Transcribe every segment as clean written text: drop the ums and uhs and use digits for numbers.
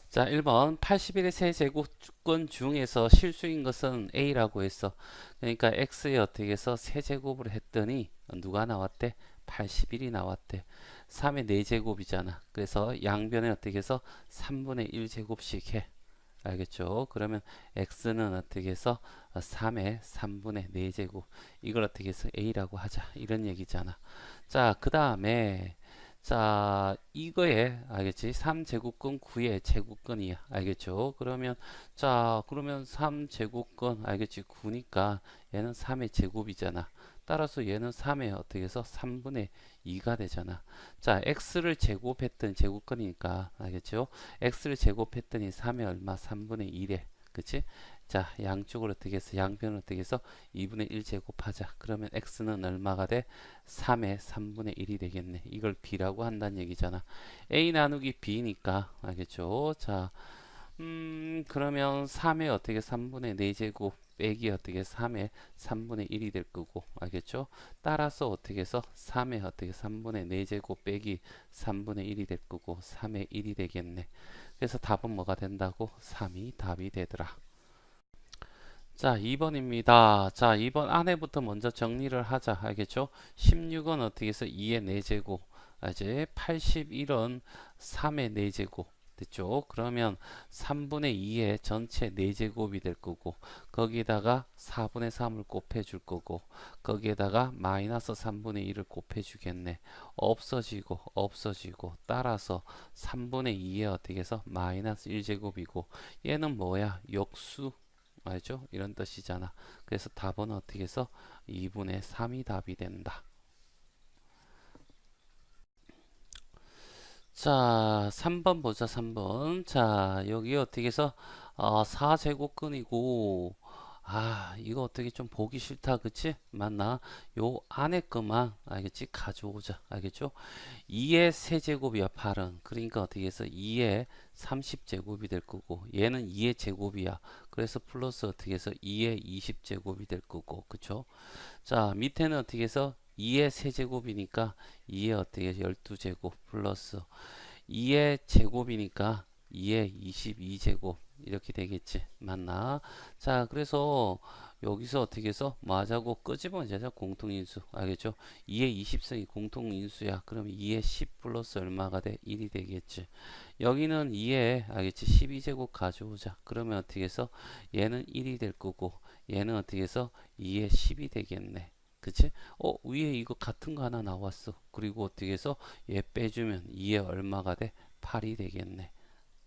자, 1번 81의 세제곱권 중에서 실수인 것은 A라고 했어. 그러니까 X에 어떻게 해서 세제곱을 했더니 누가 나왔대? 81이 나왔대. 3의 4제곱이잖아. 그래서 양변에 어떻게 해서 3분의 1제곱씩 해. 알겠죠? 그러면 X는 어떻게 해서 3의 3분의 4제곱. 이걸 어떻게 해서 A라고 하자. 이런 얘기잖아. 자, 그 다음에 자, 이거에 알겠지? 3제곱권 9의 제곱권이야. 알겠죠? 그러면 3제곱권 알겠지? 9니까 얘는 3의 제곱이잖아. 따라서 얘는 3의 어떻게 해서 3분의 2가 되잖아. 자, x를 제곱했던 제곱권이니까 알겠죠? x를 제곱했더니 3의 얼마? 3분의 1에. 그치? 자, 양쪽을 어떻게 해서 양변을 어떻게 해서 2분의 1 제곱하자. 그러면 x는 얼마가 돼? 3의 3분의 1이 되겠네. 이걸 b라고 한다는 얘기잖아. a 나누기 b니까 알겠죠? 자, 그러면 3의 어떻게 3분의 4제곱 빼기 어떻게 3의 3분의 1이 될 거고 알겠죠? 따라서 어떻게 해서 3의 어떻게 3분의 4제곱 빼기 3분의 1이 될 거고 3의 1이 되겠네. 그래서 답은 뭐가 된다고? 3이 답이 되더라. 자, 2번입니다. 자, 2번 안에부터 먼저 정리를 하자. 알겠죠? 16은 어떻게 해서 2의 4제곱. 이제 81은 3의 4제곱. 됐죠? 그러면 3분의 2의 전체 4제곱이 될 거고, 거기다가 4분의 3을 곱해 줄 거고, 거기에다가 마이너스 3분의 1을 곱해 주겠네. 없어지고, 없어지고, 따라서 3분의 2에 어떻게 해서 마이너스 1제곱이고, 얘는 뭐야? 역수. 알죠? 이런 뜻이잖아. 그래서 답은 어떻게 해서 2분의 3이 답이 된다. 자, 3번 보자, 3번. 자, 여기 어떻게 해서 4제곱근이고 이거 어떻게 좀 보기 싫다, 그치? 맞나? 요 안에 것만, 알겠지? 가져오자, 알겠죠? 2의 세제곱이야, 8은. 그러니까 어떻게 해서 2의 30제곱이 될 거고, 얘는 2의 제곱이야. 그래서 플러스 어떻게 해서 2의 20제곱이 될 거고, 그쵸? 자, 밑에는 어떻게 해서 2의 세제곱이니까 2의 어떻게 해서 12제곱 플러스 2의 제곱이니까 2의 22제곱 이렇게 되겠지. 맞나? 자, 그래서 여기서 어떻게 해서 뭐 하자고 끄집어내자. 공통인수. 알겠죠? 2의 20승이 공통인수야. 그럼 2의 10 플러스 얼마가 돼? 1이 되겠지. 여기는 2의 알겠지? 12제곱 가져오자. 그러면 어떻게 해서 얘는 1이 될 거고 얘는 어떻게 해서 2의 10이 되겠네. 그치? 위에 이거 같은 거 하나 나왔어. 그리고 어떻게 해서 얘 빼주면 2에 얼마가 돼? 8이 되겠네.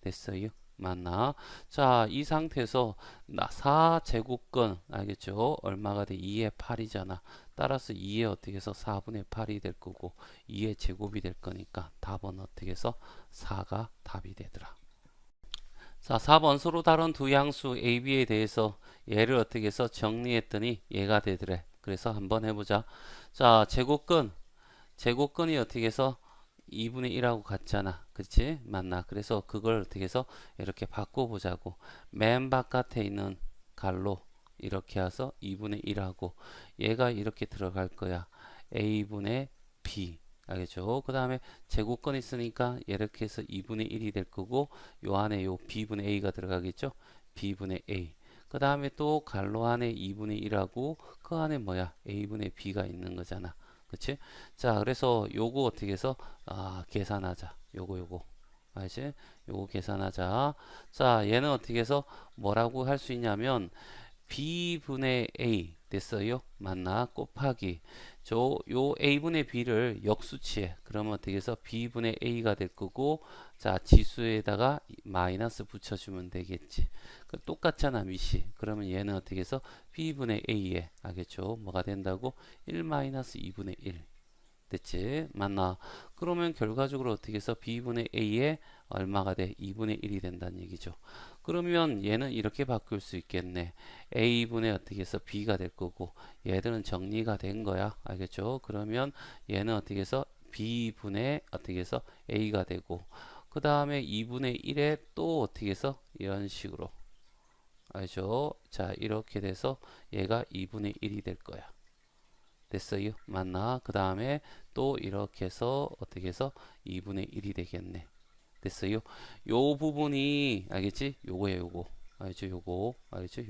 됐어요? 맞나? 자, 이 상태에서 4제곱권 알겠죠? 얼마가 돼? 2의 8이잖아. 따라서 2에 어떻게 해서 4분의 8이 될 거고 2의 제곱이 될 거니까 답은 어떻게 해서 4가 답이 되더라. 자, 4번 서로 다른 두 양수 A, B에 대해서 얘를 어떻게 해서 정리했더니 얘가 되더래. 그래서 한번 해보자. 자, 제곱근이 어떻게 해서 2분의 1하고 같잖아. 그치? 맞나? 그래서 그걸 어떻게 해서 이렇게 바꿔보자고. 맨 바깥에 있는 갈로 이렇게 해서 2분의 1하고 얘가 이렇게 들어갈 거야. A분의 B. 알겠죠? 그 다음에 제곱권 있으니까 이렇게 해서 2분의 1이 될 거고 요 안에 요 B분의 A가 들어가겠죠? B분의 A. 그 다음에 또 갈로 안에 2분의 1하고 그 안에 뭐야? A분의 B가 있는 거잖아. 그치? 자, 그래서 요거 어떻게 해서 계산하자. 요거. 알지? 요거 계산하자. 자, 얘는 어떻게 해서 뭐라고 할 수 있냐면 b분의 a 됐어요? 맞나? 곱하기 요 a분의 b를 역수치해. 그러면 어떻게 해서 b분의 a가 될 거고 자, 지수에다가 마이너스 붙여주면 되겠지. 똑같잖아, 미시. 그러면 얘는 어떻게 해서 b분의 a에 알겠죠? 뭐가 된다고? 1 마이너스 2분의 1 됐지? 맞나? 그러면 결과적으로 어떻게 해서 b분의 a에 얼마가 돼? 2분의 1이 된다는 얘기죠. 그러면 얘는 이렇게 바꿀 수 있겠네. a분의 어떻게 해서 b가 될 거고 얘들은 정리가 된 거야. 알겠죠? 그러면 얘는 어떻게 해서 b분의 어떻게 해서 a가 되고 그 다음에 2분의 1에 또 어떻게 해서 이런 식으로 알죠? 자, 이렇게 돼서 얘가 2분의 1이 될 거야. 됐어요? 맞나? 그 다음에 또 이렇게 해서 어떻게 해서 2분의 1이 되겠네. 됐어요? 요 부분이 알겠지? 요거예요, 요거. 알겠죠? 요거. 알겠죠?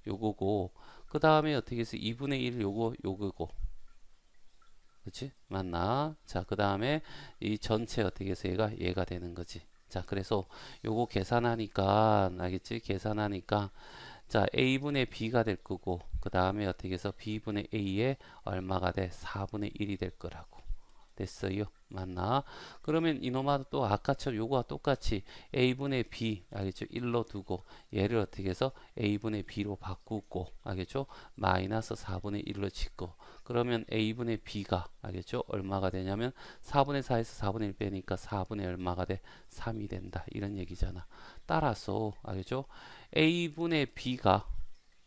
요거고. 그 다음에 어떻게 해서 2분의 1 요거고. 그치? 맞나? 자, 그 다음에 이 전체 어떻게 해서 얘가 되는 거지. 자, 그래서 요거 계산하니까, 알겠지? 계산하니까, 자, a분의 b가 될 거고, 그 다음에 어떻게 해서 b분의 a에 얼마가 돼? 4분의 1이 될 거라고. 됐어요? 맞나? 그러면 이놈아도 또 아까처럼 요거와 똑같이 a분의 b, 알겠죠? 1로 두고, 얘를 어떻게 해서 a분의 b로 바꾸고, 알겠죠? 마이너스 4분의 1로 짓고, 그러면 a분의 b가, 알겠죠? 얼마가 되냐면 4분의 4에서 4분의 1 빼니까 4분의 얼마가 돼? 3이 된다. 이런 얘기잖아. 따라서, 알겠죠? a분의 b가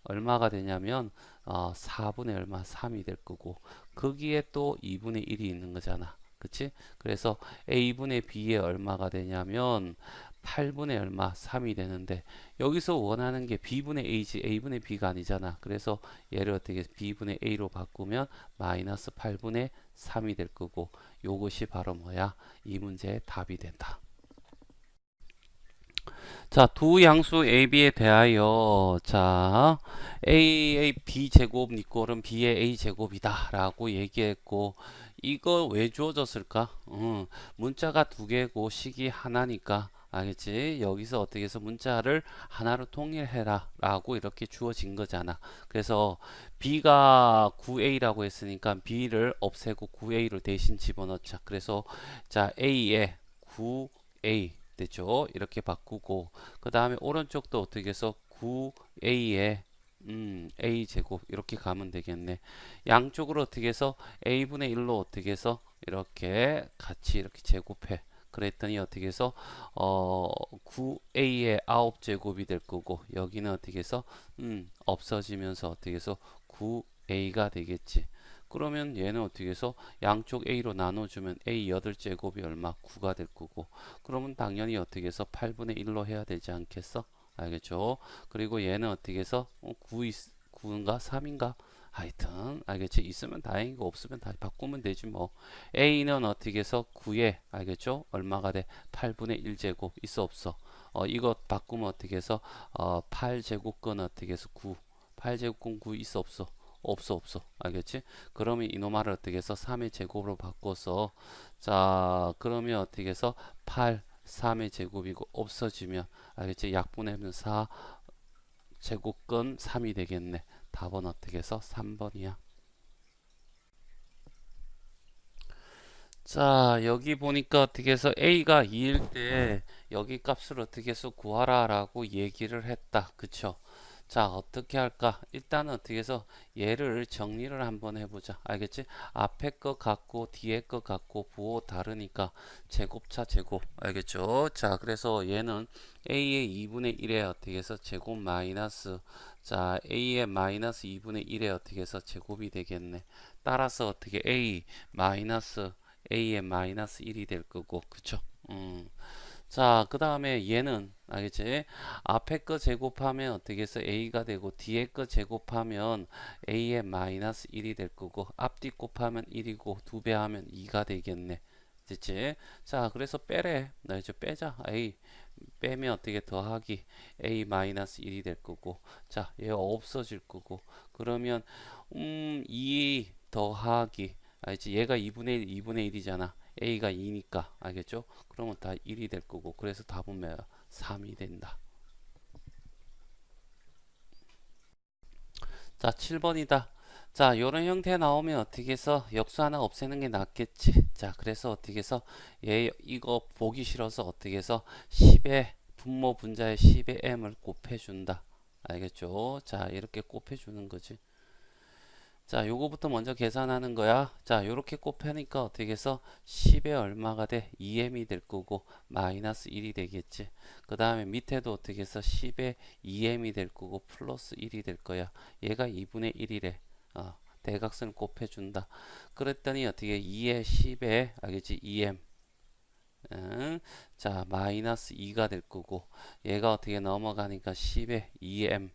얼마가 되냐면 4분의 얼마 3이 될 거고 거기에 또 2분의 1이 있는 거잖아. 그치? 그래서 a분의 b에 얼마가 되냐면 8분의 얼마 3이 되는데 여기서 원하는 게 b분의 a지 a분의 b가 아니잖아. 그래서 얘를 어떻게 b분의 a로 바꾸면 마이너스 8분의 3이 될 거고 요것이 바로 뭐야? 이 문제의 답이 된다. 자, 두 양수 AB에 대하여 자 A의 B제곱 이꼴은 B의 A제곱이다 라고 얘기했고 이거 왜 주어졌을까? 문자가 두 개고 식이 하나니까 알겠지? 여기서 어떻게 해서 문자를 하나로 통일해라 라고 이렇게 주어진 거잖아. 그래서 B가 9A라고 했으니까 B를 없애고 9A를 대신 집어넣자. 그래서 자 A에 9A 되죠. 이렇게 바꾸고 그 다음에 오른쪽도 어떻게 해서 9a에 a 제곱 이렇게 가면 되겠네. 양쪽으로 어떻게 해서 a분의 1로 어떻게 해서 이렇게 같이 이렇게 제곱해. 그랬더니 어떻게 해서 9a의 9제곱이 될 거고 여기는 어떻게 해서 없어지면서 어떻게 해서 9a가 되겠지. 그러면 얘는 어떻게 해서 양쪽 a로 나눠주면 a 8제곱이 얼마? 9가 될 거고 그러면 당연히 어떻게 해서 8분의 1로 해야 되지 않겠어? 알겠죠? 그리고 얘는 어떻게 해서 9인가 3인가? 하여튼 알겠지? 있으면 다행이고 없으면 다시 바꾸면 되지 뭐. a는 어떻게 해서 9에 알겠죠? 얼마가 돼? 8분의 1제곱 있어 없어? 이거 바꾸면 어떻게 해서 8제곱근 어떻게 해서 9 8제곱근 9 있어 없어? 없어 알겠지? 그러면 이놈아를 어떻게 해서 3의 제곱으로 바꿔서 자 그러면 어떻게 해서 8 3의 제곱이고 없어지면 알겠지? 약분하면 4 제곱근 3이 되겠네. 답은 어떻게 해서 3번이야. 자 여기 보니까 어떻게 해서 a가 2일 때 여기 값을 어떻게 해서 구하라 라고 얘기를 했다. 그쵸? 자 어떻게 할까? 일단은 어떻게 해서 얘를 정리를 한번 해보자. 알겠지? 앞에 거 같고 뒤에 거 같고 부호 다르니까 제곱차 제곱 알겠죠? 자 그래서 얘는 a의 2분의 1에 어떻게 해서 제곱 마이너스 자 a의 마이너스 2분의 1에 어떻게 해서 제곱이 되겠네. 따라서 어떻게 a 마이너스 a의 마이너스 1이 될 거고 그쵸? 자, 그 다음에 얘는 알겠지? 앞에 거 제곱하면 어떻게 해서 a가 되고 뒤에 거 제곱하면 a의 마이너스 1이 될 거고 앞뒤 곱하면 1이고 두 배 하면 2가 되겠네. 됐지? 자, 그래서 빼래. 나 이제 빼자. a 빼면 어떻게 더하기 a 마이너스 1이 될 거고 자, 얘가 없어질 거고 그러면 2 더하기 알지? 얘가 2분의 1, 2분의 1이잖아. a가 2니까 알겠죠? 그러면 다 1이 될 거고 그래서 답은 뭐야? 3이 된다. 자 7번이다. 자 요런 형태 나오면 어떻게 해서 역수 하나 없애는 게 낫겠지. 자 그래서 어떻게 해서 얘 이거 보기 싫어서 어떻게 해서 10의 분모 분자의 10의 m을 곱해준다. 알겠죠? 자 이렇게 곱해주는 거지. 자, 요거부터 먼저 계산하는 거야. 자, 요렇게 곱하니까 어떻게 해서 10에 얼마가 돼? 2m이 될 거고 마이너스 1이 되겠지. 그 다음에 밑에도 어떻게 해서 10에 2m이 될 거고 플러스 1이 될 거야. 얘가 2분의 1이래. 대각선을 곱해준다. 그랬더니 어떻게 2에 10에 알겠지? 2m. 응? 자, 마이너스 2가 될 거고 얘가 어떻게 넘어가니까 10에 2m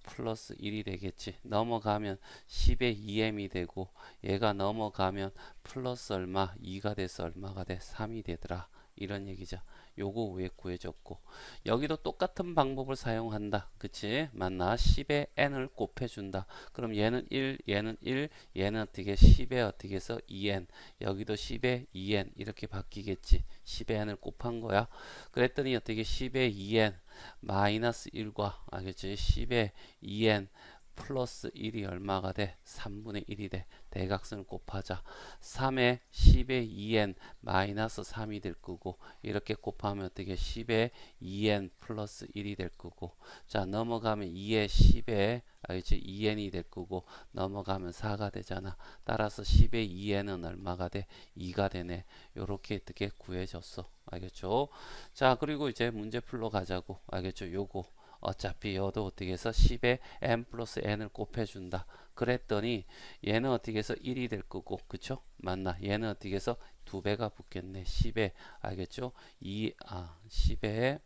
플러스 1이 되겠지. 넘어가면 10의 2m이 되고 얘가 넘어가면 플러스 얼마 2가 돼서 얼마가 돼 3이 되더라. 이런 얘기죠. 요거 위에 구해줬고 여기도 똑같은 방법을 사용한다. 그치? 맞나? 10에 n을 곱해준다. 그럼 얘는 1, 얘는 1, 얘는 어떻게 10에 어떻게 해서 2n 여기도 10에 2n 이렇게 바뀌겠지. 10에 n을 곱한 거야. 그랬더니 어떻게 10에 2n 마이너스 1과 알겠지? 10에 2n 플러스 1이 얼마가 돼? 3분의 1이 돼. 대각선을 곱하자. 3에 10에 2n 마이너스 3이 될 거고 이렇게 곱하면 어떻게 10에 2n 플러스 1이 될 거고 자 넘어가면 2에 10에 알겠지? 2n이 될 거고 넘어가면 4가 되잖아. 따라서 10에 2n은 얼마가 돼? 2가 되네. 요렇게 어떻게 구해줬어. 알겠죠? 자 그리고 이제 문제풀로 가자고. 알겠죠? 요거 어차피 여도 어떻게 해서 10에 n 플러스 n을 곱해준다. 그랬더니 얘는 어떻게 해서 1이 될 거고 그쵸? 맞나? 얘는 어떻게 해서 2배가 붙겠네. 10에 알겠죠? 10에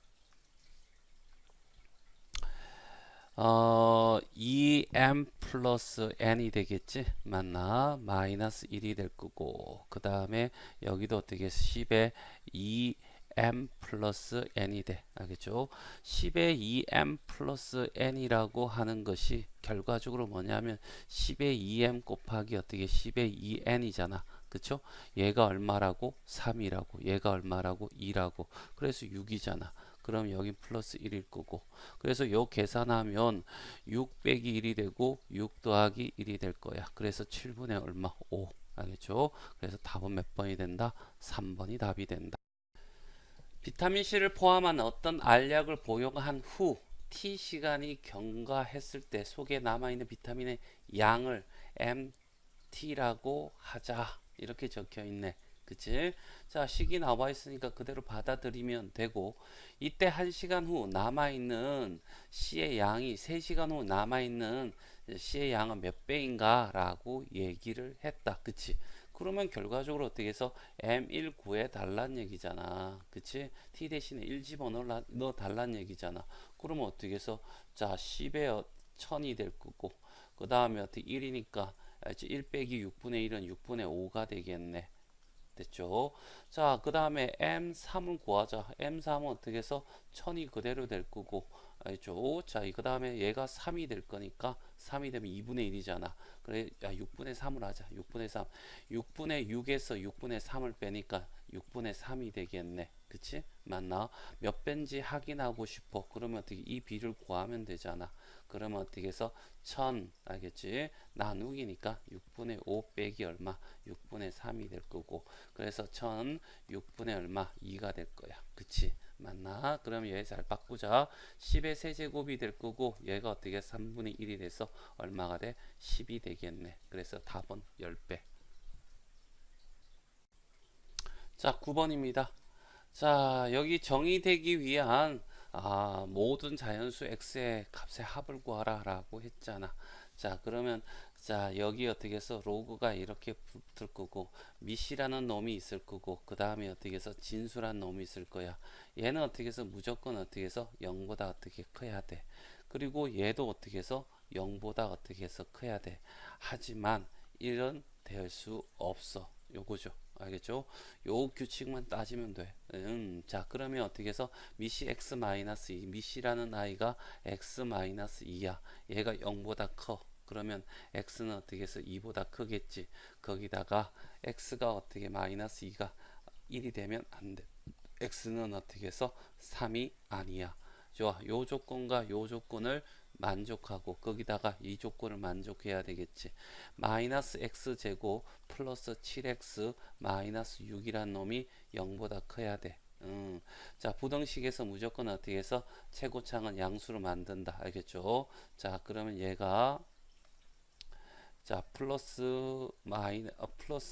2m 플러스 n이 되겠지? 맞나? 마이너스 1이 될 거고 그 다음에 여기도 어떻게 10에 2m 플러스 n이 돼. 알겠죠? 10에 2m 플러스 n이라고 하는 것이 결과적으로 뭐냐면 10에 2m 곱하기 어떻게 10에 2n이잖아. 그쵸? 얘가 얼마라고? 3이라고. 얘가 얼마라고? 2라고. 그래서 6이잖아. 그럼 여기 플러스 1일 거고 그래서 요 계산하면 6 빼기 1이 되고 6 더하기 1이 될 거야. 그래서 7분의 얼마? 5 알겠죠? 그래서 답은 몇 번이 된다? 3번이 답이 된다. 비타민C를 포함한 어떤 알약을 복용한 후 T시간이 경과했을 때 속에 남아있는 비타민의 양을 MT라고 하자. 이렇게 적혀 있네. 그치? 자, 식이 나와 있으니까 그대로 받아들이면 되고, 이때 1시간 후 남아있는 C의 양이 3시간 후 남아있는 C의 양은 몇 배인가? 라고 얘기를 했다. 그치? 그러면 결과적으로 어떻게 해서 M1 구해 달란 얘기잖아. 그치? T 대신에 1 집어넣어 달란 얘기잖아. 그러면 어떻게 해서 자, 10에 1000이 될 거고, 그 다음에 어떻게 1이니까 1 빼기 6분의 1은 6분의 5가 되겠네. 됐죠? 자, 그 다음에 M3을 구하자. M3은 어떻게 해서 1000이 그대로 될 거고, 알죠? 자, 그 다음에 얘가 3이 될 거니까 3이 되면 2분의 1이잖아. 그래, 야, 6분의 3을 하자. 6분의 3. 6분의 6에서 6분의 3을 빼니까 6분의 3이 되겠네. 그치? 맞나? 몇 배인지 확인하고 싶어. 그러면 어떻게 이 비를 구하면 되잖아. 그러면 어떻게 해서 1000 알겠지? 나누기니까 6분의 5 빼기 얼마? 6분의 3이 될 거고 그래서 1000 6분의 얼마? 2가 될 거야. 그치? 맞나? 그럼 얘 잘 바꾸자. 10의 세제곱이 될 거고 얘가 어떻게 3분의 1이 돼서 얼마가 돼? 10이 되겠네. 그래서 답은 10배. 자, 9번입니다. 자, 여기 정의되기 위한 모든 자연수 x의 값의 합을 구하라 라고 했잖아. 자, 그러면 자, 여기 어떻게 해서 로그가 이렇게 붙을 거고 미시라는 놈이 있을 거고 그 다음에 어떻게 해서 진수라는 놈이 있을 거야. 얘는 어떻게 해서 무조건 어떻게 해서 0보다 어떻게 커야 돼. 그리고 얘도 어떻게 해서 0보다 어떻게 해서 커야 돼. 하지만 이런 될 수 없어. 요거죠. 알겠죠? 요 규칙만 따지면 돼. 자, 그러면 어떻게 해서 미시 x-2, 미시라는 아이가 x-2야. 얘가 0보다 커. 그러면 x는 어떻게 해서 2보다 크겠지. 거기다가 x가 어떻게 마이너스 2가 1이 되면 안 돼. x는 어떻게 해서 3이 아니야. 좋아. 요 조건과 요 조건을 만족하고 거기다가 이 조건을 만족해야 되겠지. 마이너스 x제곱 플러스 7x 마이너스 6이란 놈이 0보다 커야 돼. 자, 부등식에서 무조건 어떻게 해서 최고창은 양수로 만든다. 알겠죠? 자, 그러면 얘가 자, 플러스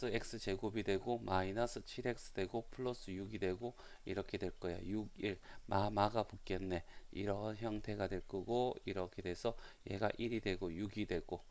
x 제곱이 되고 마이너스 7x 되고 플러스 6이 되고 이렇게 될 거야. 6, 1 마가 붙겠네. 이런 형태가 될 거고 이렇게 돼서 얘가 1이 되고 6이 되고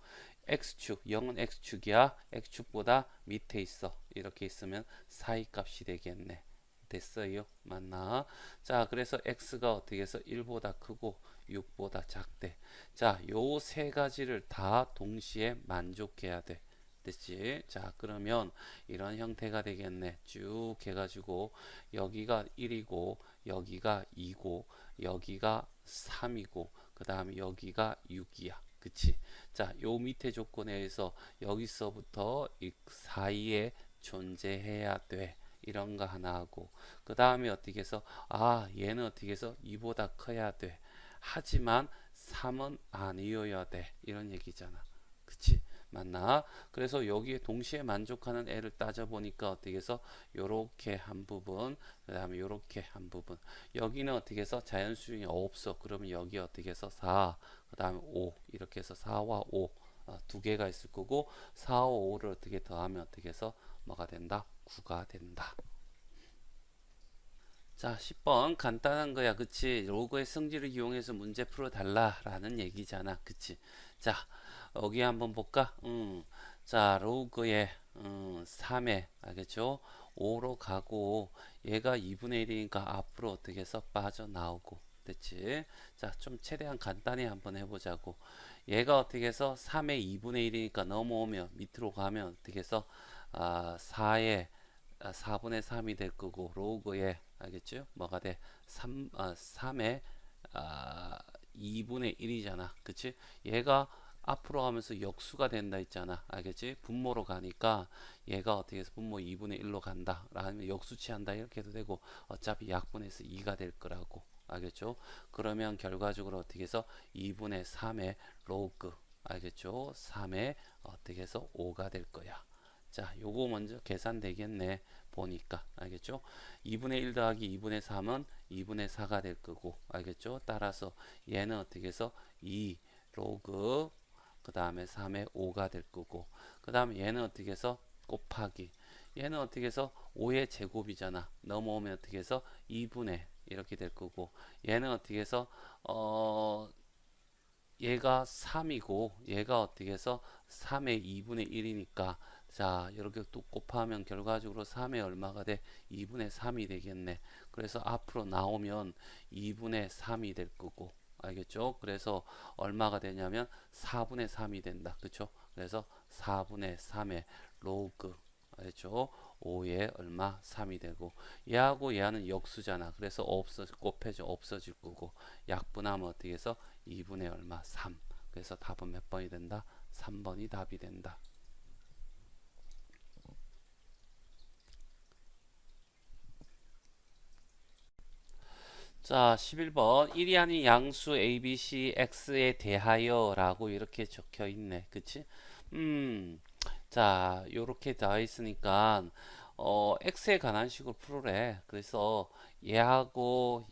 x축 0은 x축이야. x축보다 밑에 있어. 이렇게 있으면 사이값이 되겠네. 됐어요? 맞나? 자, 그래서 x가 어떻게 해서 1보다 크고 6보다 작대. 자, 요 세 가지를 다 동시에 만족해야 돼. 됐지? 자, 그러면 이런 형태가 되겠네. 쭉 해가지고 여기가 1이고 여기가 2고 여기가 3이고 그 다음에 여기가 6이야. 그치? 자, 요 밑에 조건에 의해서 여기서부터 이 사이에 존재해야 돼. 이런 거 하나 하고 그 다음에 어떻게 해서 아 얘는 어떻게 해서 2보다 커야 돼. 하지만 3은 아니어야 돼. 이런 얘기잖아. 그치? 맞나? 그래서 여기에 동시에 만족하는 애를 따져보니까 어떻게 해서 요렇게 한 부분 그 다음에 요렇게 한 부분 여기는 어떻게 해서 자연수중에 없어. 그러면 여기 어떻게 해서 4 그 다음에 5 이렇게 해서 4와 5 두 개가 있을 거고 4와 5를 어떻게 더하면 어떻게 해서 뭐가 된다? 9가 된다. 자, 10번 간단한 거야. 그치? 로그의 성질을 이용해서 문제 풀어달라 라는 얘기잖아. 그치? 자, 여기 한번 볼까? 자, 로그의 3에 알겠죠? 5로 가고 얘가 2분의 1이니까 앞으로 어떻게 해서 빠져나오고 됐지? 자, 좀 최대한 간단히 한번 해보자고. 얘가 어떻게 해서 3의 2분의 1이니까 넘어오면 밑으로 가면 어떻게 해서 4의 4분의 3이 될 거고 로그에 알겠죠? 뭐가 돼? 3의 2분의 1이잖아. 그치? 얘가 앞으로 가면서 역수가 된다 했잖아. 알겠지? 분모로 가니까 얘가 어떻게 해서 분모 2분의 1로 간다. 라면 역수치 한다. 이렇게 해도 되고 어차피 약분해서 2가 될 거라고. 알겠죠? 그러면 결과적으로 어떻게 해서 2분의 3의 로그 알겠죠? 3의 어떻게 해서 5가 될 거야. 자, 요거 먼저 계산되겠네. 보니까. 알겠죠? 2분의 1 더하기 2분의 3은 2분의 4가 될 거고. 알겠죠? 따라서 얘는 어떻게 해서 2 로그 그 다음에 3의 5가 될 거고. 그 다음에 얘는 어떻게 해서 곱하기. 얘는 어떻게 해서 5의 제곱이잖아. 넘어오면 어떻게 해서 2분의 이렇게 될 거고. 얘는 어떻게 해서 얘가 3이고 얘가 어떻게 해서 3의 2분의 1이니까 자 이렇게 또 곱하면 결과적으로 3의 얼마가 돼? 2분의 3이 되겠네. 그래서 앞으로 나오면 2분의 3이 될 거고 알겠죠? 그래서 얼마가 되냐면 4분의 3이 된다. 그쵸? 그래서 4분의 3의 로그 알겠죠? 5에 얼마? 3이 되고 얘하고 얘하는 역수잖아. 그래서 곱해져 없어질 거고 약분하면 어떻게 해서 2분의 얼마? 3. 그래서 답은 몇 번이 된다? 3번이 답이 된다. 자, 11번 1이 아닌 양수 A, B, C, X에 대하여 라고 이렇게 적혀 있네. 그치? 자, 요렇게 되어 있으니까 X에 관한 식으로 풀으래. 그래서 얘하고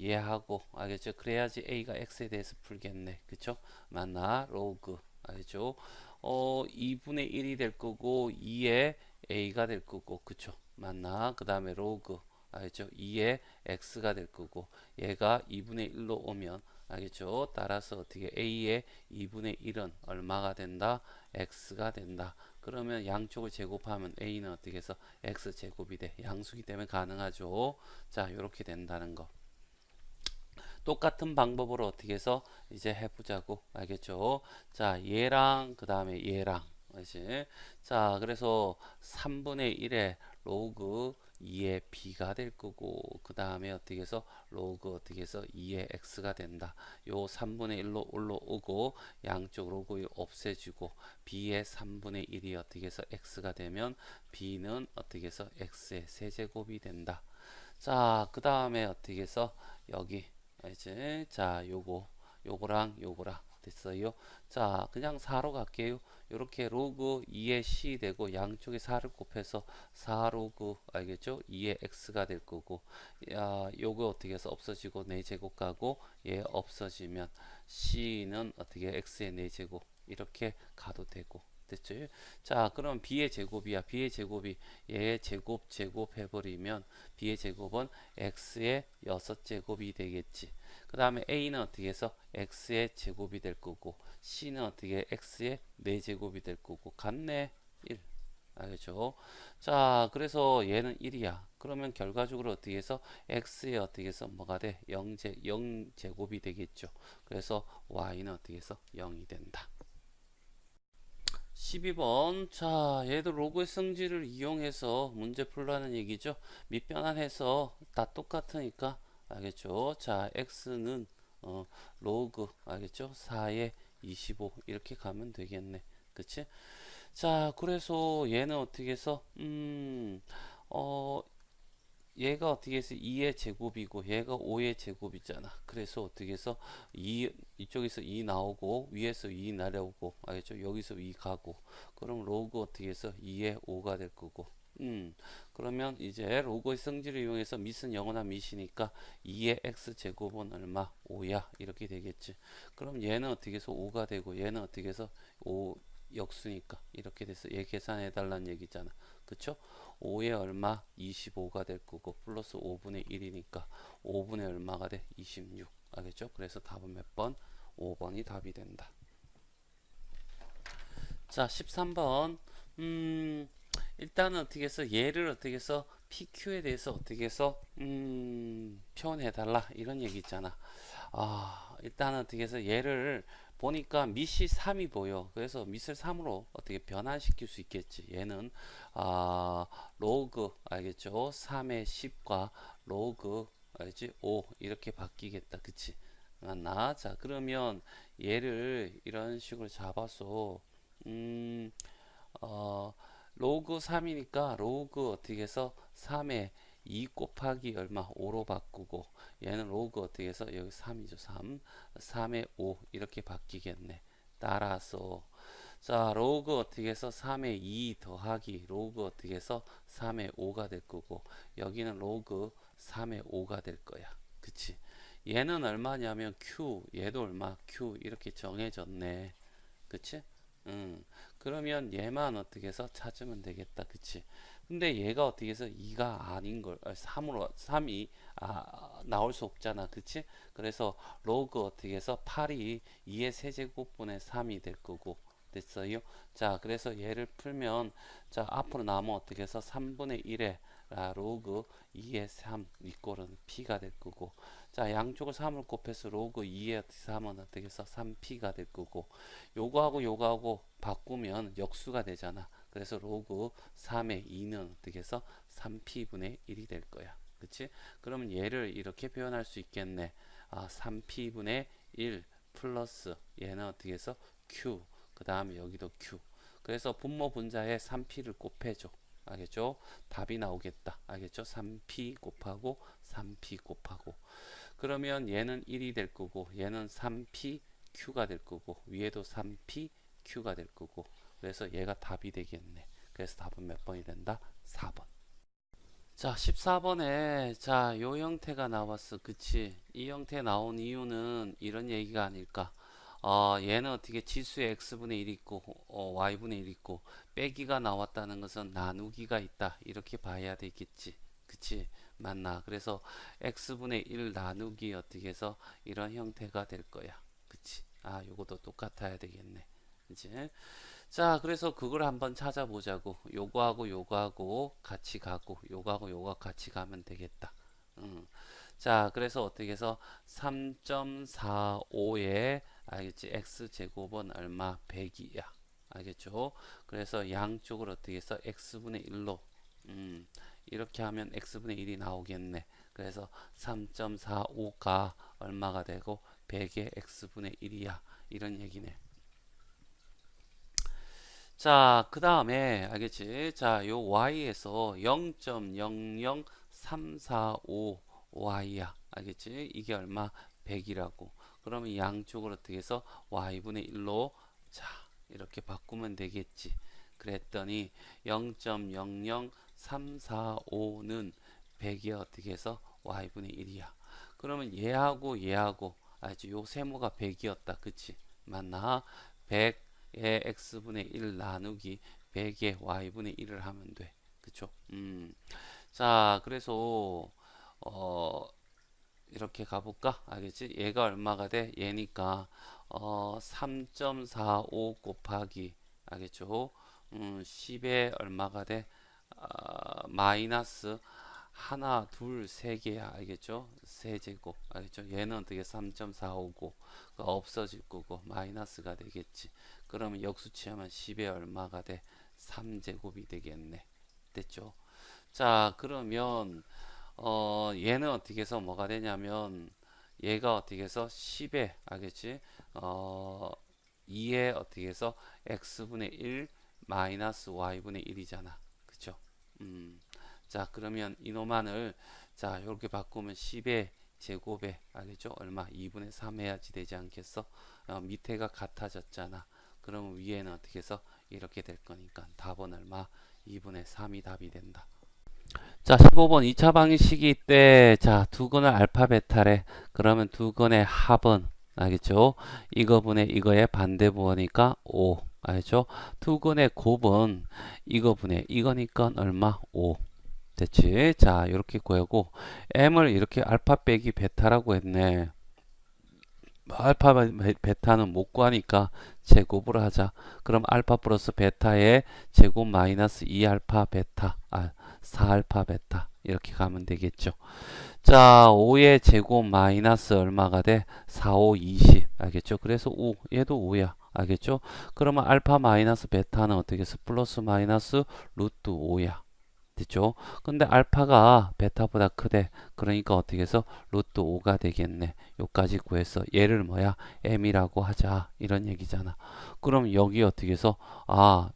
알겠죠? 그래야지 A가 X에 대해서 풀겠네. 그쵸? 맞나? 로그 알겠죠? 2분의 1이 될 거고 2에 A가 될 거고 그쵸? 맞나? 그 다음에 로그 알겠죠? 2에 X가 될 거고 얘가 2분의 1로 오면 알겠죠? 따라서 어떻게 A의 2분의 1은 얼마가 된다? X가 된다. 그러면 양쪽을 제곱하면 A는 어떻게 해서 X제곱이 돼. 양수기 때문에 가능하죠. 자, 이렇게 된다는 거. 똑같은 방법으로 어떻게 해서 이제 해보자고. 알겠죠? 자, 얘랑 그 다음에 얘랑. 그렇지? 자, 그래서 3분의 1의 로그 2의 b가 될 거고 그 다음에 어떻게 해서 로그 어떻게 해서 2의 x가 된다. 요 3분의 1로 올라오고 양쪽 로그 없애지고 b의 3분의 1이 어떻게 해서 x가 되면 b는 어떻게 해서 x의 세제곱이 된다. 자, 그 다음에 어떻게 해서 여기 이제 자 요거랑 됐어요. 자, 그냥 4로 갈게요. 이렇게 로그 2의 c 되고 양쪽에 4를 곱해서 4 로그 알겠죠? 2의 x가 될 거고 요거 어떻게 해서 없어지고 4제곱 가고 얘 없어지면 c는 어떻게 x의 4제곱 이렇게 가도 되고 됐죠? 자, 그럼 b의 제곱이야. b의 제곱이 얘의 제곱 해버리면 b의 제곱은 x의 6제곱이 되겠지. 그 다음에 a는 어떻게 해서 x의 제곱이 될 거고 c는 어떻게 x의 4제곱이 될 거고 같네. 1 알겠죠? 자, 그래서 얘는 1이야. 그러면 결과적으로 어떻게 해서 x의 어떻게 해서 뭐가 돼? 0제곱이 되겠죠. 그래서 y는 어떻게 해서 0이 된다. 12번. 자, 얘도 로그의 성질을 이용해서 문제 풀라는 얘기죠. 밑변환해서 다 똑같으니까 알겠죠? 자, x는 로그 알겠죠? 4에 25 이렇게 가면 되겠네. 그치? 자, 그래서 얘는 어떻게 해서 어, 얘가 어떻게 해서 2의 제곱이고 얘가 5의 제곱이잖아. 그래서 어떻게 해서 이쪽에서 2 나오고 위에서 2 내려오고 알겠죠? 여기서 2 가고 그럼 로그 어떻게 해서 2의 5가 될 거고 그러면 이제 로그의 성질을 이용해서 밑은 영원한 밑이니까 2의 x 제곱은 얼마? 5야 이렇게 되겠지. 그럼 얘는 어떻게 해서 5가 되고 얘는 어떻게 해서 5 역수니까 이렇게 돼서 얘 계산해 달라는 얘기잖아. 그쵸? 5에 얼마? 25가 될 거고 플러스 5분의 1이니까 5분의 얼마가 돼? 26. 알겠죠? 그래서 답은 몇 번? 5번이 답이 된다. 자, 13번. 일단은 어떻게 해서 얘를 어떻게 해서 PQ에 대해서 어떻게 해서 표현해 달라 이런 얘기 있잖아. 일단은 어떻게 해서 얘를 보니까 밑이 3이 보여. 그래서 밑을 3으로 어떻게 변환시킬 수 있겠지. 얘는 로그 알겠죠? 3의 10과 로그 알지? 5 이렇게 바뀌겠다. 그치? 맞나? 자, 그러면 얘를 이런 식으로 잡아서 음, 어, 로그 3이니까 로그 어떻게 해서 3에 2 곱하기 얼마 5로 바꾸고 얘는 로그 어떻게 해서 여기 3이죠 3에 5 이렇게 바뀌겠네. 따라서 자 로그 어떻게 해서 3에 2 더하기 로그 어떻게 해서 3에 5가 될 거고 여기는 로그 3에 5가 될 거야. 그치? 얘는 얼마냐면 q 얘도 얼마 q 이렇게 정해졌네. 그치? 그러면 얘만 어떻게 해서 찾으면 되겠다. 그치? 근데 얘가 어떻게 해서 2가 아닌 걸, 3이 나올 수 없잖아. 그치? 그래서 로그 어떻게 해서 8이 2의 세제곱분의 3이 될 거고. 됐어요? 자, 그래서 얘를 풀면, 자, 앞으로 나면 어떻게 해서 3분의 1에 로그 2의 3 이꼴은 p가 될 거고. 자, 양쪽을 3을 곱해서 로그 2의 3은 어떻게 해서 3p가 될 거고. 요거하고 요거하고 바꾸면 역수가 되잖아. 그래서 로그 3의 2는 어떻게 해서 3p분의 1이 될 거야. 그치? 그러면 얘를 이렇게 표현할 수 있겠네. 3p분의 1 플러스 얘는 어떻게 해서 q 그 다음에 여기도 q 그래서 분모 분자에 3p를 곱해줘. 알겠죠? 답이 나오겠다. 알겠죠? 3p 곱하고 3p 곱하고 그러면 얘는 1이 될 거고 얘는 3p q가 될 거고 위에도 3p q가 될 거고 그래서 얘가 답이 되겠네. 그래서 답은 몇 번이 된다? 4번. 자, 14번에 자, 요 형태가 나왔어. 그치? 이 형태 나온 이유는 이런 얘기가 아닐까? 얘는 어떻게 지수에 x분의 1 있고 y분의 1 있고 빼기가 나왔다는 것은 나누기가 있다. 이렇게 봐야 되겠지. 그치? 맞나? 그래서 x분의 1 나누기 어떻게 해서 이런 형태가 될 거야. 그치? 요것도 똑같아야 되겠네. 그치? 자, 그래서 그걸 한번 찾아보자고. 요거하고 요거하고 같이 가고, 요거하고 요거 같이 가면 되겠다. 자, 그래서 어떻게 해서 3.45에 알겠지? x제곱은 얼마? 100이야. 알겠죠? 그래서 양쪽을 어떻게 해서 x분의 1로 이렇게 하면 x분의 1이 나오겠네. 그래서 3.45가 얼마가 되고 100의 x분의 1이야. 이런 얘기네. 자, 그 다음에 알겠지? 자, 요 y에서 0.00345y야. 알겠지? 이게 얼마? 100이라고. 그러면 양쪽을 어떻게 해서 y분의 1로 자, 이렇게 바꾸면 되겠지. 그랬더니 0.00345는 100이 어떻게 해서 y분의 1이야. 그러면 얘하고 얘하고 알지? 요 세모가 100이었다. 그치? 맞나? 100 의 x분의 1 나누기 100의 y분의 1을 하면 돼. 그쵸? 자, 그래서 어, 이렇게 가볼까? 알겠지? 얘가 얼마가 돼? 얘니까 3.45 곱하기 알겠죠? 10에 얼마가 돼? 마이너스 하나, 둘, 세 개야. 알겠죠? 세제곱. 알겠죠? 얘는 어떻게 3.459 없어질 거고 마이너스가 되겠지. 그러면 역수치하면 10에 얼마가 돼? 3제곱이 되겠네. 됐죠? 자, 그러면 얘는 어떻게 해서 뭐가 되냐면 얘가 어떻게 해서 10에 알겠지? 2에 어떻게 해서 x분의 1 마이너스 y분의 1이잖아. 그쵸? 자, 그러면 이놈만을 자, 이렇게 바꾸면 10의 제곱에 알겠죠? 얼마? 2분의 3 해야지 되지 않겠어? 밑에가 같아졌잖아. 그러면 위에는 어떻게 해서 이렇게 될 거니까 답은 얼마? 2분의 3이 답이 된다. 자, 15번 2차 방정식이 때, 자, 두 건을 알파, 베타래. 그러면 두 건의 합은, 알겠죠? 이거분의 이거의 반대부호니까 5. 알겠죠? 두 건의 곱은 이거분의 이거니까 얼마? 5. 됐지? 자, 이렇게 구하고, m을 이렇게 알파 빼기 베타라고 했네. 알파 베타는 못 구하니까 제곱으로 하자. 그럼 알파 플러스 베타의 제곱 마이너스 2알파 베타, 4알파 베타 이렇게 가면 되겠죠. 자, 5의 제곱 마이너스 얼마가 돼? 4, 5, 20 알겠죠? 그래서 5, 얘도 5야. 알겠죠? 그러면 알파 마이너스 베타는 어떻게 해서 플러스 마이너스 루트 5야. 됐죠? 근데 알파가 베타보다 크대. 그러니까 어떻게 해서 루트 5가 되겠네. 요까지 구해서 얘를 뭐야? m이라고 하자. 이런 얘기잖아. 그럼 여기 어떻게 해서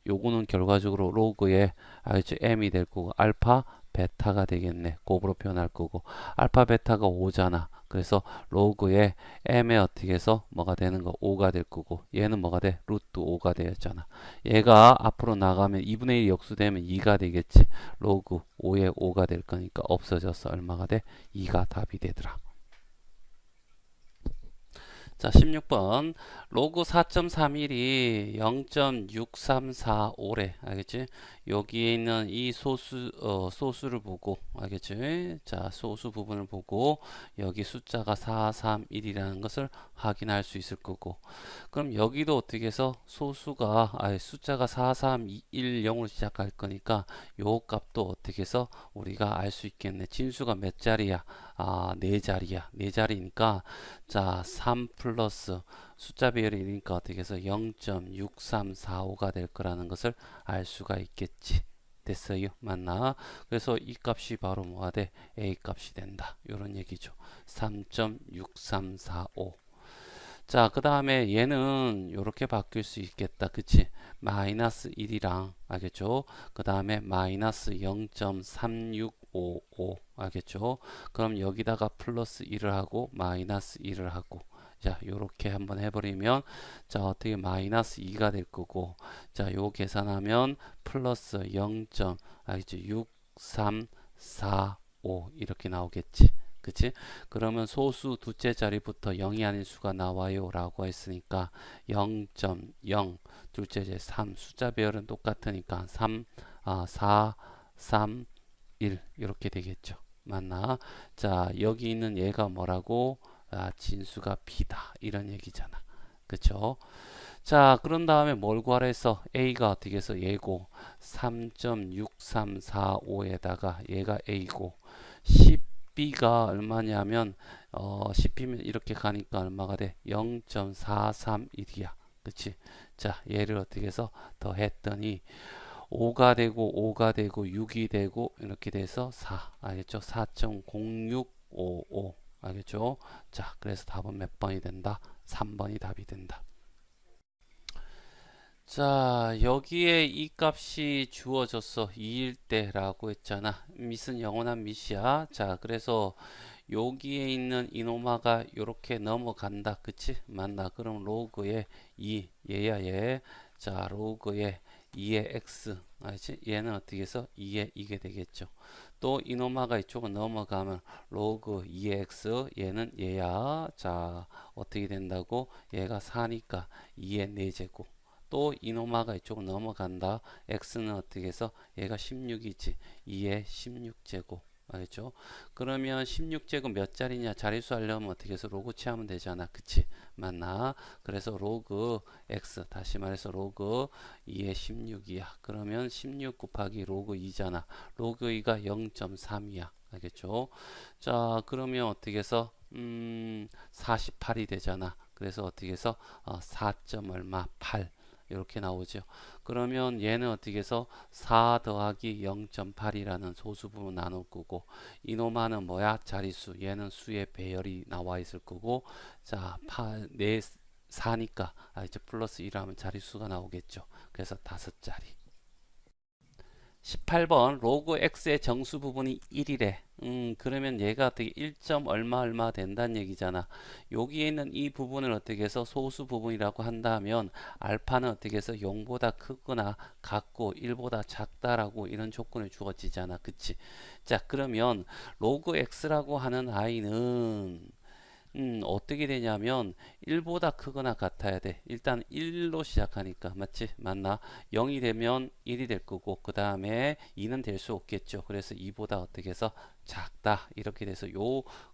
요거는 결과적으로 로그에 알겠죠? m이 될 거고 알파 베타가 되겠네. 곱으로 표현할 거고 알파 베타가 5잖아. 그래서 로그에 m에 어떻게 해서 뭐가 되는 거 5가 될 거고 얘는 뭐가 돼? 루트 5가 되었잖아. 얘가 앞으로 나가면 2분의 1 역수되면 2가 되겠지. 로그 5에 5가 될 거니까 없어져서 얼마가 돼? 2가 답이 되더라. 자, 16번 로그 4.31이 0.6345래. 알겠지? 여기에 있는 이 소수를 보고 알겠지? 자, 소수 부분을 보고 여기 숫자가 431이라는 것을 확인할 수 있을 거고 그럼 여기도 어떻게 해서 소수가 숫자가 4310으로 시작할 거니까 요 값도 어떻게 해서 우리가 알 수 있겠네. 진수가 몇 자리야? 네 자리야. 네 자리니까 자, 3 플러스 숫자 비율이니까 어떻게 해서 0.6345가 될 거라는 것을 알 수가 있겠지. 됐어요? 맞나? 그래서 이 값이 바로 뭐가 돼? A 값이 된다. 이런 얘기죠. 3.6345. 자, 그 다음에 얘는 이렇게 바뀔 수 있겠다. 그치? 마이너스 1이랑, 알겠죠? 그 다음에 마이너스 0.3655. 알겠죠? 그럼 여기다가 플러스 1을 하고, 마이너스 1을 하고. 자, 요렇게 한번 해버리면, 자, 어떻게 마이너스 2가 될 거고, 자, 요 계산하면 플러스 0. 알겠죠? 6345 이렇게 나오겠지. 그치? 그러면 소수 두째 자리부터 0이 아닌 수가 나와요 라고 했으니까 0.0 둘째 제 3 숫자 배열은 똑같으니까 3, 4, 3, 1 이렇게 되겠죠. 맞나? 자, 여기 있는 얘가 뭐라고? 진수가 b다 이런 얘기잖아. 그쵸? 자, 그런 다음에 뭘 구하라 해서 a가 어떻게 해서 얘고 3.6345에다가 얘가 a고 10b가 얼마냐면 10b면 이렇게 가니까 얼마가 돼? 0.431이야. 그치? 자, 얘를 어떻게 해서 더 했더니 5가 되고 5가 되고 6이 되고 이렇게 돼서 4. 알겠죠? 4.0655. 알겠죠? 자, 그래서 답은 몇 번이 된다? 3번이 답이 된다. 자, 여기에 이 값이 주어졌어. 2일 때라고 했잖아. 밑은 영원한 밑이야. 자, 그래서 여기에 있는 이노마가 이렇게 넘어간다. 그치? 맞나? 그럼 로그의 2, 얘야 얘. 자, 로그의 2의 x. 알지? 얘는 어떻게 해서 2에 이게 되겠죠. 또 이노마가 이쪽으로 넘어가면 로그 2의 x, 얘는 얘야. 자, 어떻게 된다고? 얘가 4니까 2의 4제곱. 또 이노마가 이쪽으로 넘어간다. x는 어떻게 해서 얘가 16이지. 2의 16제곱. 알겠죠? 그러면 16제곱 몇 자리냐? 자릿수 하려면 어떻게 해서 로그 취하면 되잖아. 그치? 맞나? 그래서 로그 x, 다시 말해서 로그 2의 16이야. 그러면 16 곱하기 로그 2잖아. 로그 2가 0.3이야. 알겠죠? 자, 그러면 어떻게 해서 48이 되잖아. 그래서 어떻게 해서 4점 얼마 8 이렇게 나오죠. 그러면 얘는 어떻게 해서 4 더하기 0.8이라는 소수분으로 나눌 거고, 이놈아는 뭐야? 자릿수. 얘는 수의 배열이 나와 있을 거고, 자, 4니까 이제 플러스 1 하면 자릿수가 나오겠죠. 그래서 5자리. 18번 로그 x의 정수 부분이 1이래. 그러면 얘가 어떻게 1점 얼마 얼마 된다는 얘기잖아. 여기에 있는 이 부분을 어떻게 해서 소수 부분이라고 한다면 알파는 어떻게 해서 0보다 크거나 같고 1보다 작다라고 이런 조건을 주어지잖아. 그치? 자, 그러면 로그 x라고 하는 i는 어떻게 되냐면 1보다 크거나 같아야 돼. 일단 1로 시작하니까 맞지? 맞나? 0이 되면 1이 될 거고 그 다음에 2는 될 수 없겠죠. 그래서 2보다 어떻게 해서 작다 이렇게 돼서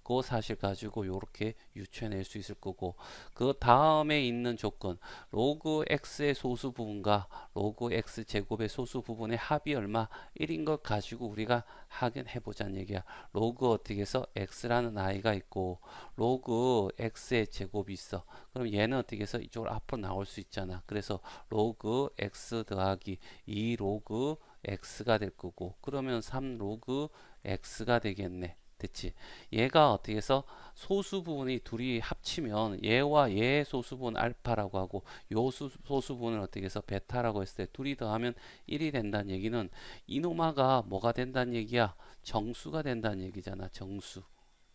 그 사실 가지고 요렇게 유추해낼 수 있을 거고, 그 다음에 있는 조건 로그 x의 소수 부분과 로그 x 제곱의 소수 부분의 합이 얼마 1인 것 가지고 우리가 확인해 보자는 얘기야. 로그 어떻게 해서 x라는 i가 있고 로그 x의 제곱이 있어. 그럼 얘는 어떻게 해서 이쪽으로 앞으로 나올 수 있잖아. 그래서 로그 x 더하기 2 로그 x가 될 거고, 그러면 3 로그 x가 되겠네. 됐지? 얘가 어떻게 해서 소수 부분이 둘이 합치면 얘와 얘의 소수 부분 알파라고 하고 요 소수 부분을 어떻게 해서 베타라고 했을 때 둘이 더하면 1이 된다는 얘기는 이노마가 뭐가 된다는 얘기야? 정수가 된다는 얘기잖아. 정수.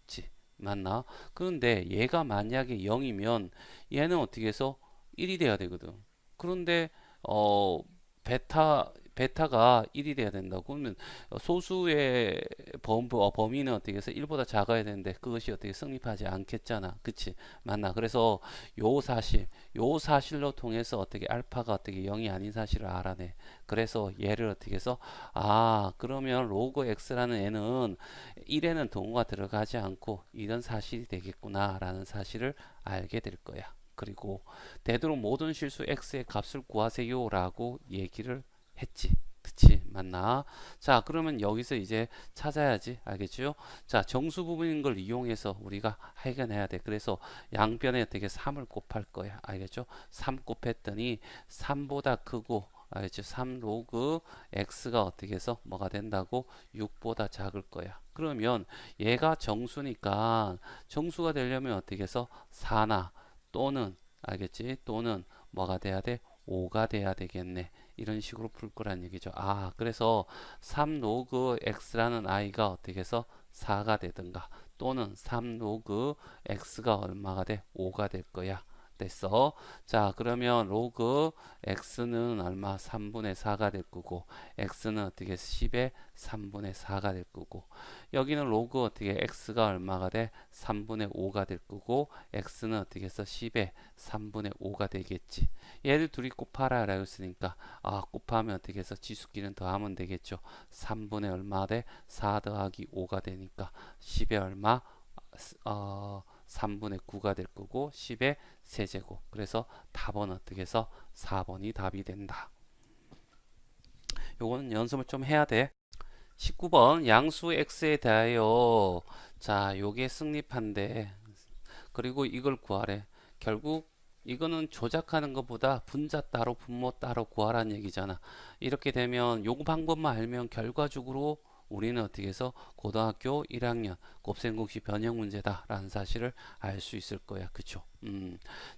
그치? 맞나? 그런데 얘가 만약에 0이면 얘는 어떻게 해서 1이 돼야 되거든. 그런데 어 베타가 1이 돼야 된다고. 그러면 소수의 범위는 어떻게 해서 1보다 작아야 되는데 그것이 어떻게 성립하지 않겠잖아. 그치? 맞나? 그래서 요 사실로 통해서 어떻게 알파가 어떻게 0이 아닌 사실을 알아내. 그래서 얘를 어떻게 해서 그러면 로그 x라는 애는 1에는 동호가 들어가지 않고 이런 사실이 되겠구나 라는 사실을 알게 될 거야. 그리고 되도록 모든 실수 x의 값을 구하세요 라고 얘기를 했지. 그치? 맞나? 자, 그러면 여기서 이제 찾아야지. 알겠죠? 자, 정수 부분인 걸 이용해서 우리가 해결해야 돼. 그래서 양변에 어떻게 3을 곱할 거야. 알겠죠? 3 곱했더니 3보다 크고, 알겠죠? 3 로그 x가 어떻게 해서 뭐가 된다고? 6보다 작을 거야. 그러면 얘가 정수니까 정수가 되려면 어떻게 해서 4나 또는 알겠지? 또는 뭐가 돼야 돼? 5가 돼야 되겠네. 이런 식으로 풀 거란 얘기죠. 그래서 3 로그 x라는 i가 어떻게 해서 4가 되든가 또는 3 로그 x가 얼마가 돼? 5가 될 거야. 됐어. 자, 그러면 로그 x는 얼마? 3분의 4가 될 거고 x는 어떻게 10의 3분의 4가 될 거고, 여기는 로그 어떻게 x가 얼마가 돼? 3분의 5가 될 거고 x는 어떻게 해서 10의 3분의 5가 되겠지. 얘를 둘이 곱하라 라고 했으니까 곱하면 어떻게 해서 지수끼리는 더하면 되겠죠. 3분의 얼마 돼? 4 더하기 5가 되니까 10의 얼마? 3분의 9가 될 거고 10의 세제곱. 그래서 답은 어떻게 해서 4번이 답이 된다. 요거는 연습을 좀 해야 돼. 19번 양수 x에 대하여, 자, 요게 승립한데 그리고 이걸 구하래. 결국 이거는 조작하는 것보다 분자 따로 분모 따로 구하라는 얘기잖아. 이렇게 되면 요 방법만 알면 결과적으로 우리는 어떻게 해서 고등학교 1학년 곱셈공식 변형 문제다 라는 사실을 알 수 있을 거야. 그쵸?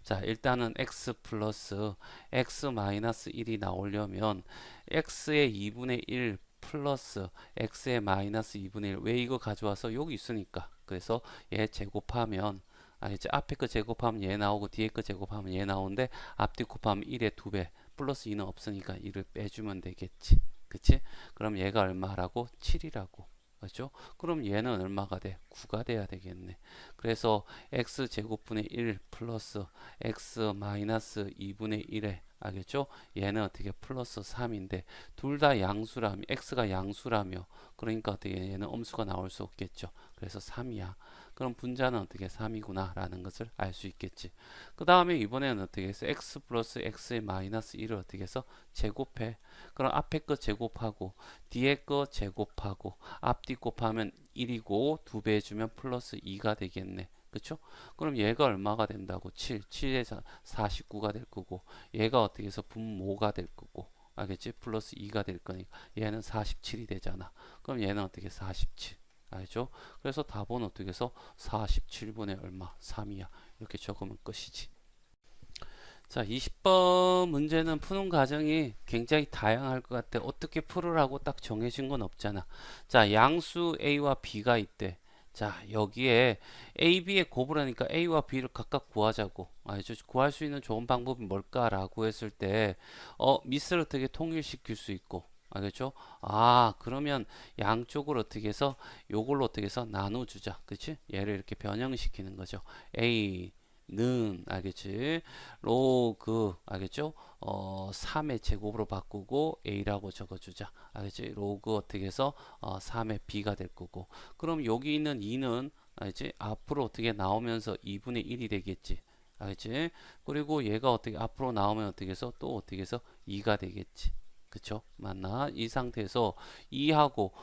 자, 일단은 x 플러스 x 마이너스 1이 나오려면 x의 2분의 1 플러스 x의 마이너스 2분의 1, 왜 이거 가져와서 여기 있으니까. 그래서 얘 제곱하면 이제 앞에 거 제곱하면 얘 나오고 뒤에 거 제곱하면 얘 나오는데 앞뒤 곱하면 1의 2배 플러스 2는 없으니까 1을 빼주면 되겠지. 그치? 그럼 얘가 얼마라고? 7이라고. 그렇죠? 그럼 얘는 얼마가 돼? 9가 돼야 되겠네. 그래서 x 제곱분의 1 플러스 x 마이너스 2분의 1의 알겠죠? 얘는 어떻게 플러스 3인데 둘 다 양수라며 x가 양수라며 그러니까 어떻게 얘는 음수가 나올 수 없겠죠. 그래서 3이야. 그럼 분자는 어떻게 3이구나 라는 것을 알 수 있겠지. 그 다음에 이번에는 어떻게 해서 x 플러스 x의 마이너스 1을 어떻게 해서 제곱해. 그럼 앞에 거 제곱하고 뒤에 거 제곱하고 앞뒤 곱하면 1이고 2배 해주면 플러스 2가 되겠네. 그쵸? 그럼 얘가 얼마가 된다고? 7, 7에서 49가 될 거고 얘가 어떻게 해서 분모가 될 거고 알겠지? 플러스 2가 될 거니까 얘는 47이 되잖아. 그럼 얘는 어떻게 47 알죠? 그래서 답은 어떻게 해서 47분의 얼마? 3이야. 이렇게 적으면 끝이지. 자, 20번 문제는 푸는 과정이 굉장히 다양할 것 같아. 어떻게 풀으라고 딱 정해진 건 없잖아. 자, 양수 A와 B가 있대. 자, 여기에 A, B의 곱을 하니까 A와 B를 각각 구하자고. 알죠? 구할 수 있는 좋은 방법이 뭘까라고 했을 때, 미스를 어떻게 통일시킬 수 있고. 알겠죠? 아, 그러면 양쪽을 어떻게 해서 요걸로 어떻게 해서 나눠주자. 그치? 얘를 이렇게 변형시키는 거죠. A는 알겠지? 로그 알겠죠? 3의 제곱으로 바꾸고 A라고 적어주자. 알겠지? 로그 어떻게 해서 3의 B가 될 거고. 그럼 여기 있는 2는 알겠지? 앞으로 어떻게 나오면서 2분의 1이 되겠지. 알겠지? 그리고 얘가 어떻게 앞으로 나오면 어떻게 해서 또 어떻게 해서 2가 되겠지. 그쵸? 맞나? 이 상태에서 2하고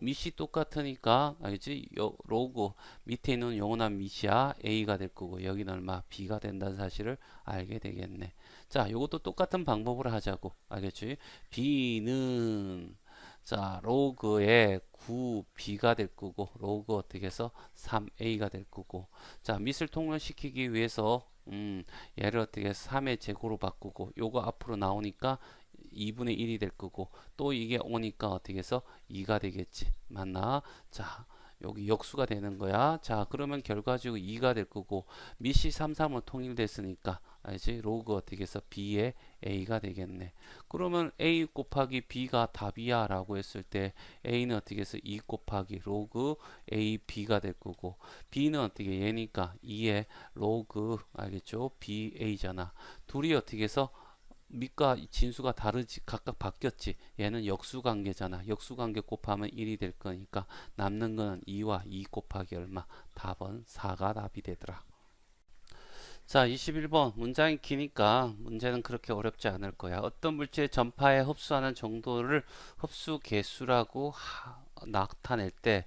밑이 똑같으니까 알겠지? 로그 밑에 있는 영원한 밑이야 A가 될 거고 여기는 얼마? B가 된다는 사실을 알게 되겠네. 자, 이것도 똑같은 방법으로 하자고. 알겠지? B는 자, 로그에 9B가 될 거고 로그 어떻게 해서 3A가 될 거고 자, 밑을 통일시키기 위해서 얘를 어떻게 3의 제곱으로 바꾸고 요거 앞으로 나오니까 2분의 1이 될 거고 또 이게 오니까 어떻게 해서 2가 되겠지. 맞나? 자, 여기 역수가 되는 거야. 자, 그러면 결과적으로 2가 될 거고 밑이 3, 3은 통일됐으니까 알지? 로그 어떻게 해서 B의 A가 되겠네. 그러면 A 곱하기 B가 답이야 라고 했을 때 A는 어떻게 해서 2 곱하기 로그 A, B가 될 거고 B는 어떻게 얘니까 2의 로그 알겠죠? B, A잖아. 둘이 어떻게 해서 밑과 진수가 다르지 각각 바뀌었지. 얘는 역수관계잖아. 역수관계 곱하면 1이 될 거니까 남는 거는 2와 2 곱하기 얼마? 답은 4가 답이 되더라. 자, 21번 문장이 기니까 문제는 그렇게 어렵지 않을 거야. 어떤 물질의 전파에 흡수하는 정도를 흡수 개수라고 나타낼 때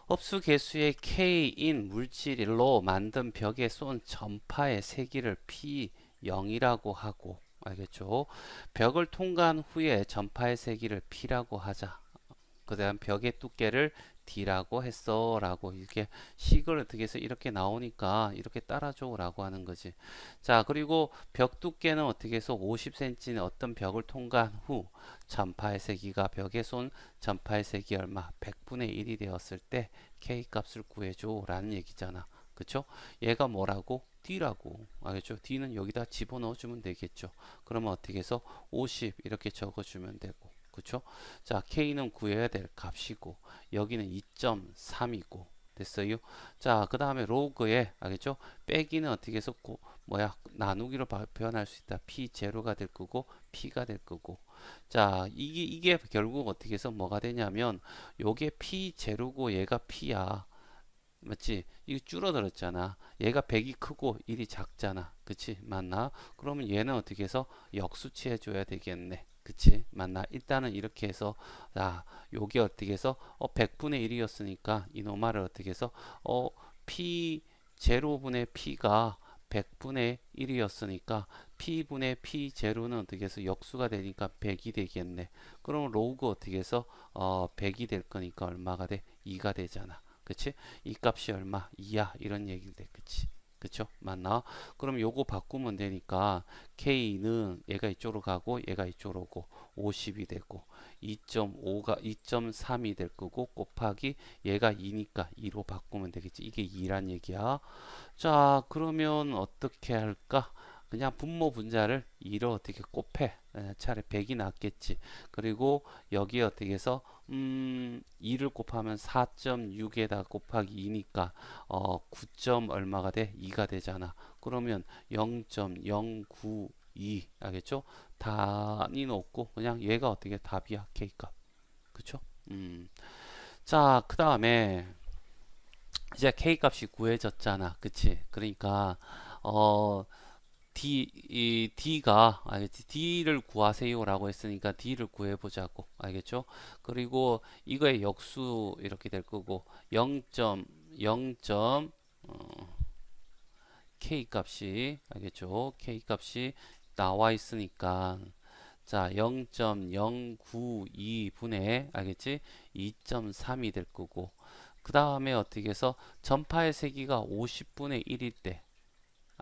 흡수 개수의 K인 물질로 만든 벽에 쏜 전파의 세기를 P0이라고 하고 알겠죠? 벽을 통과한 후에 전파의 세기를 P라고 하자. 그 다음 벽의 두께를 D라고 했어 라고 이렇게 식을 어떻게 해서 이렇게 나오니까 이렇게 따라줘 라고 하는 거지. 자, 그리고 벽 두께는 어떻게 해서 50cm는 어떤 벽을 통과한 후 전파의 세기가 벽에 쏜 전파의 세기 얼마? 100분의 1이 되었을 때 K 값을 구해줘 라는 얘기잖아. 그쵸? 얘가 뭐라고? D라고. 알겠죠? D는 여기다 집어넣어 주면 되겠죠. 그러면 어떻게 해서 50 이렇게 적어주면 되고. 그쵸? 자, K는 구해야 될 값이고 여기는 2.3이고 됐어요? 자, 그 다음에 로그에 알겠죠? 빼기는 어떻게 해서 나누기로 표현할 수 있다. P0가 될 거고 P가 될 거고 자, 이게 결국 어떻게 해서 뭐가 되냐면 요게 P0고 얘가 P야. 맞지? 이거 줄어들었잖아. 얘가 100이 크고 1이 작잖아. 그치? 맞나? 그러면 얘는 어떻게 해서 역수치 해줘야 되겠네. 그치? 맞나? 일단은 이렇게 해서 자, 요게 어떻게 해서 100분의 1이었으니까 이노마를 어떻게 해서 P 제로분의 P가 100분의 1이었으니까 P분의 P 제로는 어떻게 해서 역수가 되니까 100이 되겠네. 그럼 로그 어떻게 해서 100이 될 거니까 얼마가 돼? 2가 되잖아. 그치? 이 값이 얼마? 2야. 이런 얘기를 돼. 그치? 그쵸? 맞나? 그럼 요거 바꾸면 되니까 K는 얘가 이쪽으로 가고 얘가 이쪽으로 오고 50이 되고 2.5가 2.3이 될 거고 곱하기 얘가 2니까 2로 바꾸면 되겠지. 이게 2란 얘기야. 자, 그러면 어떻게 할까? 그냥 분모 분자를 2로 어떻게 곱해? 차라리 100이 낫겠지. 그리고 여기에 어떻게 해서 2를 곱하면 4.6에다 곱하기 2니까 9점 얼마가 돼? 2가 되잖아. 그러면 0.092 2 알겠죠? 단위는 없고 그냥 얘가 어떻게 답이야 K값 그쵸? 자 그 다음에 이제 K값이 구해졌잖아 그치? 그러니까 어 D가 알겠지? D를 구하세요라고 했으니까 D를 구해보자고 알겠죠? 그리고 이거의 역수 이렇게 될 거고 0.0. K 값이 알겠죠? K 값이 나와 있으니까 자 0.092분의 알겠지? 2.3이 될 거고 그 다음에 어떻게 해서 전파의 세기가 50분의 1일 때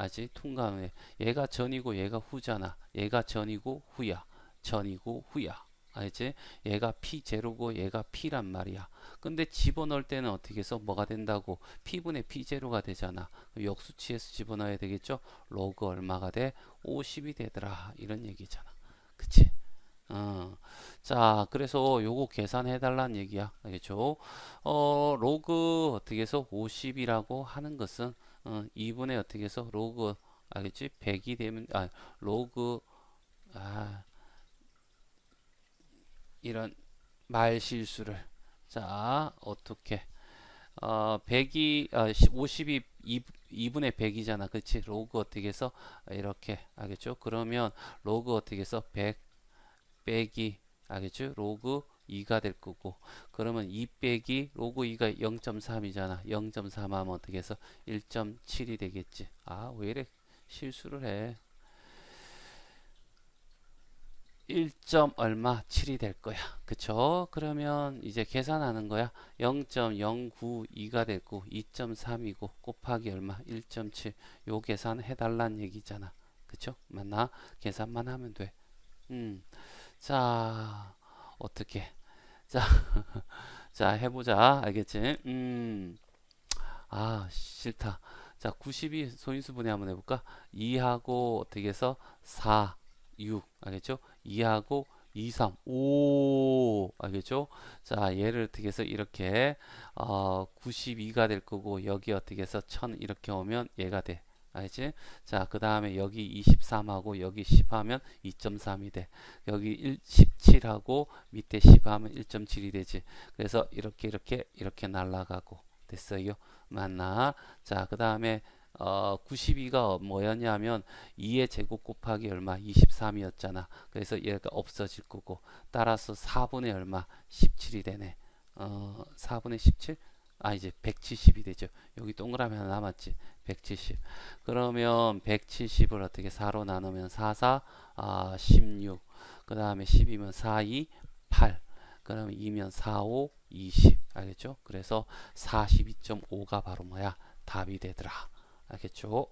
아직 통과하네. 얘가 전이고 얘가 후잖아. 얘가 전이고 후야. 전이고 후야. 알지? 얘가 P0고 얘가 P란 말이야. 근데 집어넣을 때는 어떻게 해서 뭐가 된다고? P분의 P0가 되잖아. 역수치에서 집어넣어야 되겠죠? 로그 얼마가 돼? 50이 되더라. 이런 얘기잖아. 그치? 자, 그래서 요거 계산해 달라는 얘기야. 알겠죠? 로그 어떻게 해서 50이라고 하는 것은 2분의 어떻게 해서 로그 알겠지? 100이 되면 로그 아 이런 말 실수를 자 어떻게 100이 50이 2분의 100이잖아. 그치? 로그 어떻게 해서 이렇게 알겠죠? 그러면 로그 어떻게 해서 100 빼기 알겠죠? 로그 2가 될 거고 그러면 2 빼기 로그 2가 0.3이잖아. 0.3 하면 어떻게 해서 1.7이 되겠지. 아, 왜 이래 실수를 해. 1. 얼마 7이 될 거야. 그쵸? 그러면 이제 계산하는 거야. 0.092가 되고 2.3이고 곱하기 얼마 1.7 요 계산 해달란 얘기잖아. 그쵸? 맞나? 계산만 하면 돼. 자, 어떻게? 자, 자, 해보자. 알겠지? 싫다. 자, 92 소인수분해 한번 해볼까? 2하고 어떻게 해서 4, 6. 알겠죠? 2하고 2, 3, 5. 알겠죠? 자, 얘를 어떻게 해서 이렇게 92가 될 거고 여기 어떻게 해서 1000 이렇게 오면 얘가 돼. 알지? 자, 그 다음에 여기 23하고 여기 10 하면 2.3이 돼. 여기 17하고 밑에 10 하면 1.7이 되지. 그래서 이렇게 날아가고 됐어요. 맞나? 자, 그 다음에 92가 뭐였냐면 2의 제곱 곱하기 얼마? 23이었잖아. 그래서 얘가 없어질 거고 따라서 4분의 얼마? 17이 되네. 4분의 17? 이제 170이 되죠. 여기 동그라미 하나 남았지. 170. 그러면 170을 어떻게 4로 나누면 4, 4, 16. 그 다음에 10이면 4, 2, 8. 그러면 2면 4, 5, 20. 알겠죠? 그래서 42.5가 바로 뭐야? 답이 되더라. 알겠죠?